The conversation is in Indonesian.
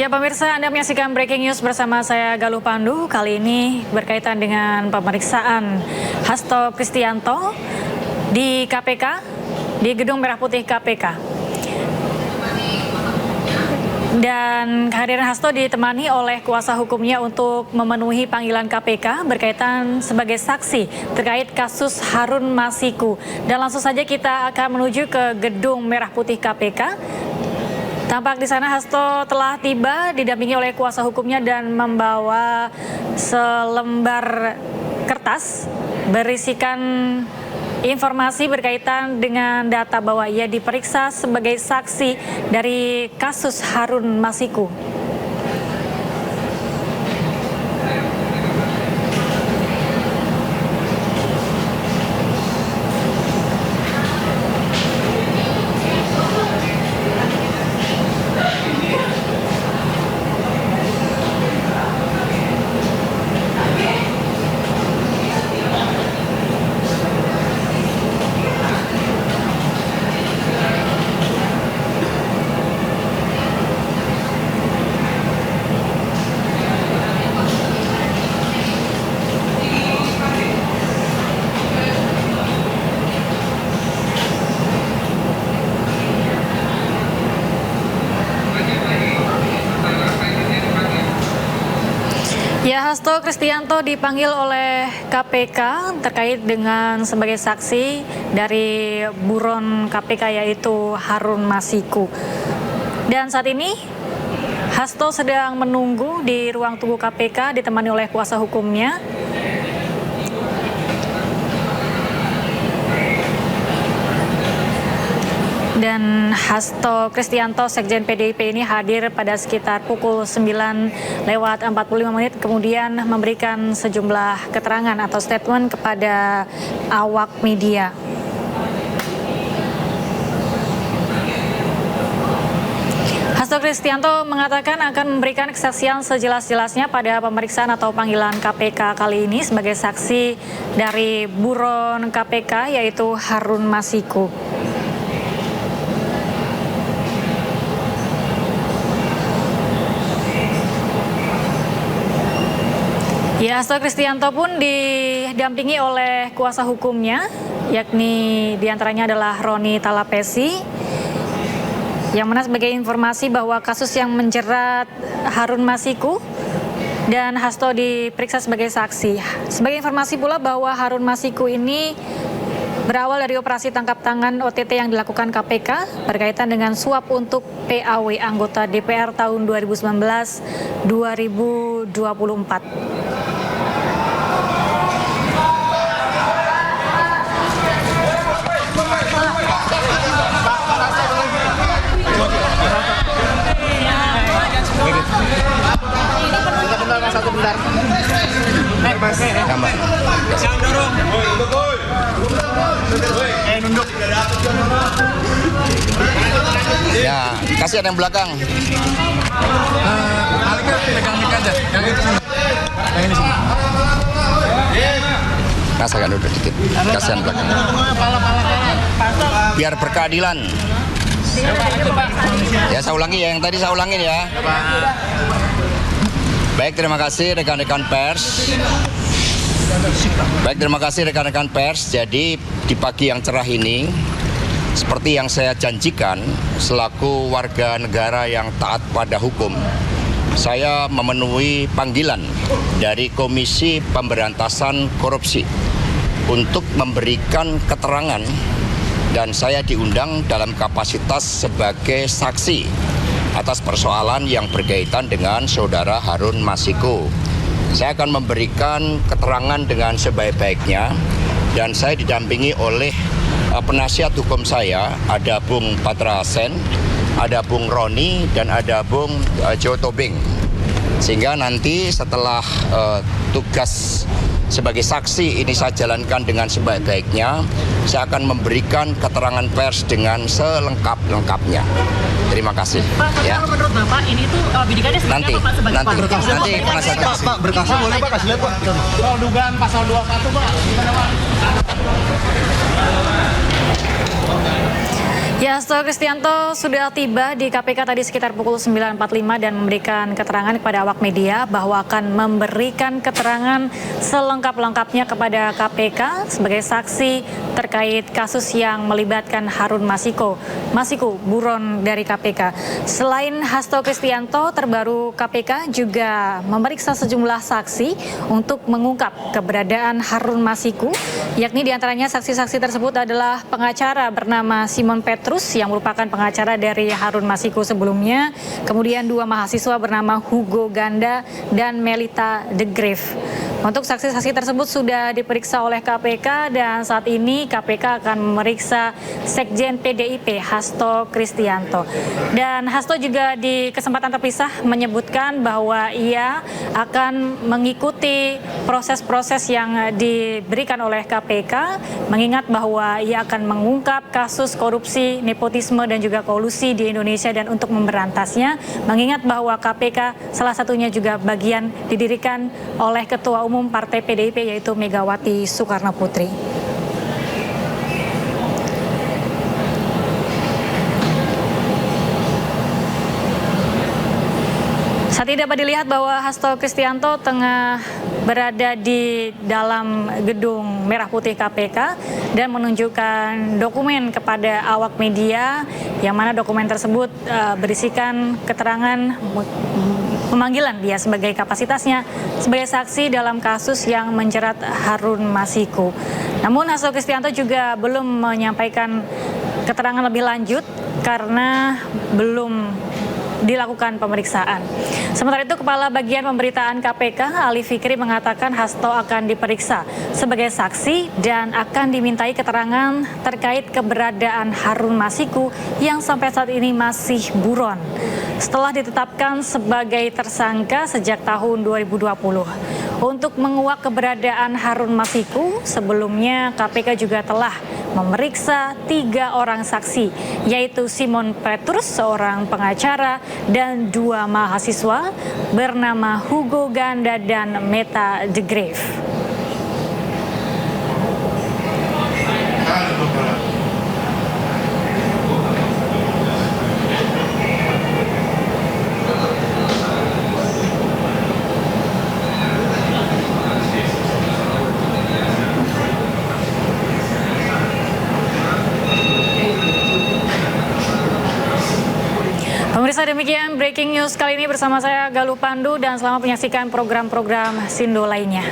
Ya pemirsa, Anda menyaksikan Breaking News bersama saya Galuh Pandu. Kali ini berkaitan dengan pemeriksaan Hasto Kristianto di KPK, di Gedung Merah Putih KPK. Dan kehadiran Hasto ditemani oleh kuasa hukumnya untuk memenuhi panggilan KPK berkaitan sebagai saksi terkait kasus Harun Masiku. Dan langsung saja kita akan menuju ke Gedung Merah Putih KPK. Tampak di sana Hasto telah tiba didampingi oleh kuasa hukumnya dan membawa selembar kertas berisikan informasi berkaitan dengan data bahwa ia diperiksa sebagai saksi dari kasus Harun Masiku. Ya, Hasto Kristianto dipanggil oleh KPK terkait dengan sebagai saksi dari buron KPK yaitu Harun Masiku. Dan saat ini Hasto sedang menunggu di ruang tunggu KPK ditemani oleh kuasa hukumnya. Dan Hasto Kristianto, Sekjen PDIP ini hadir pada sekitar pukul 9:45, kemudian memberikan sejumlah keterangan atau statement kepada awak media. Hasto Kristianto mengatakan akan memberikan kesaksian sejelas-jelasnya pada pemeriksaan atau panggilan KPK kali ini sebagai saksi dari buron KPK yaitu Harun Masiku. Ya, Hasto Kristianto pun didampingi oleh kuasa hukumnya, yakni diantaranya adalah Roni Talapesi, yang mana sebagai informasi bahwa kasus yang menjerat Harun Masiku dan Hasto diperiksa sebagai saksi. Sebagai informasi pula bahwa Harun Masiku ini berawal dari operasi tangkap tangan OTT yang dilakukan KPK berkaitan dengan suap untuk PAW anggota DPR tahun 2019-2024. Bentar. Mas. Tambah. Jangan dorong. Nunduk. Ya, kasih ada yang belakang. Alika pegang mic aja. Yang itu sana. Yang ini sini. Kasih agak duduk dikit. Kasihan belakang. Biar berkeadilan. Ya, saya ulangi ya, yang tadi saya ulangin ya. Baik, terima kasih rekan-rekan pers. Jadi di pagi yang cerah ini, seperti yang saya janjikan selaku warga negara yang taat pada hukum, saya memenuhi panggilan dari Komisi Pemberantasan Korupsi untuk memberikan keterangan, dan saya diundang dalam kapasitas sebagai saksi atas persoalan yang berkaitan dengan saudara Harun Masiku. Saya akan memberikan keterangan dengan sebaik-baiknya, dan saya didampingi oleh penasihat hukum saya, ada Bung Patra Sen, ada Bung Roni, dan ada Bung Jo Tobing. Sehingga nanti setelah tugas sebagai saksi ini saya jalankan dengan sebaik-baiknya, saya akan memberikan keterangan pers dengan selengkap-lengkapnya. Terima kasih. Pak, ya. Kalau menurut Bapak ini tuh bidikannya seperti apa Pak sebagai nanti penasihat? Pak, berkasnya boleh Pak, kasih lihat Pak. Soal dugaan pasal 21 Pak, gimana Pak? Ya, Hasto Kristianto sudah tiba di KPK tadi sekitar pukul 9.45 dan memberikan keterangan kepada awak media bahwa akan memberikan keterangan selengkap-lengkapnya kepada KPK sebagai saksi terkait kasus yang melibatkan Harun Masiku, buron dari KPK. Selain Hasto Kristianto, terbaru KPK juga memeriksa sejumlah saksi untuk mengungkap keberadaan Harun Masiku, yakni diantaranya saksi-saksi tersebut adalah pengacara bernama Simon Petrus yang merupakan pengacara dari Harun Masiku sebelumnya, kemudian 2 mahasiswa bernama Hugo Ganda dan Melita De Graaf. Untuk saksi-saksi tersebut sudah diperiksa oleh KPK dan saat ini KPK akan memeriksa Sekjen PDIP Hasto Kristianto. Dan Hasto juga di kesempatan terpisah menyebutkan bahwa ia akan mengikuti proses-proses yang diberikan oleh KPK, mengingat bahwa ia akan mengungkap kasus korupsi, nepotisme dan juga kolusi di Indonesia, dan untuk memberantasnya, mengingat bahwa KPK salah satunya juga bagian didirikan oleh Ketua Umum Partai PDIP yaitu Megawati Soekarno Putri. Saat ini dapat dilihat bahwa Hasto Kristianto tengah berada di dalam gedung Merah Putih KPK dan menunjukkan dokumen kepada awak media, yang mana dokumen tersebut berisikan keterangan pemanggilan dia sebagai kapasitasnya sebagai saksi dalam kasus yang menjerat Harun Masiku. Namun Hasto Kristianto juga belum menyampaikan keterangan lebih lanjut karena belum dilakukan pemeriksaan. Sementara itu, Kepala Bagian Pemberitaan KPK Ali Fikri mengatakan Hasto akan diperiksa sebagai saksi dan akan dimintai keterangan terkait keberadaan Harun Masiku yang sampai saat ini masih buron setelah ditetapkan sebagai tersangka sejak tahun 2020. Untuk menguak keberadaan Harun Masiku, sebelumnya KPK juga telah memeriksa 3 orang saksi, yaitu Simon Petrus, seorang pengacara, dan 2 mahasiswa bernama Hugo Ganda dan Melita De Graaf. Pemirsa, demikian breaking news kali ini bersama saya Galuh Pandu, dan selamat menyaksikan program-program Sindo lainnya.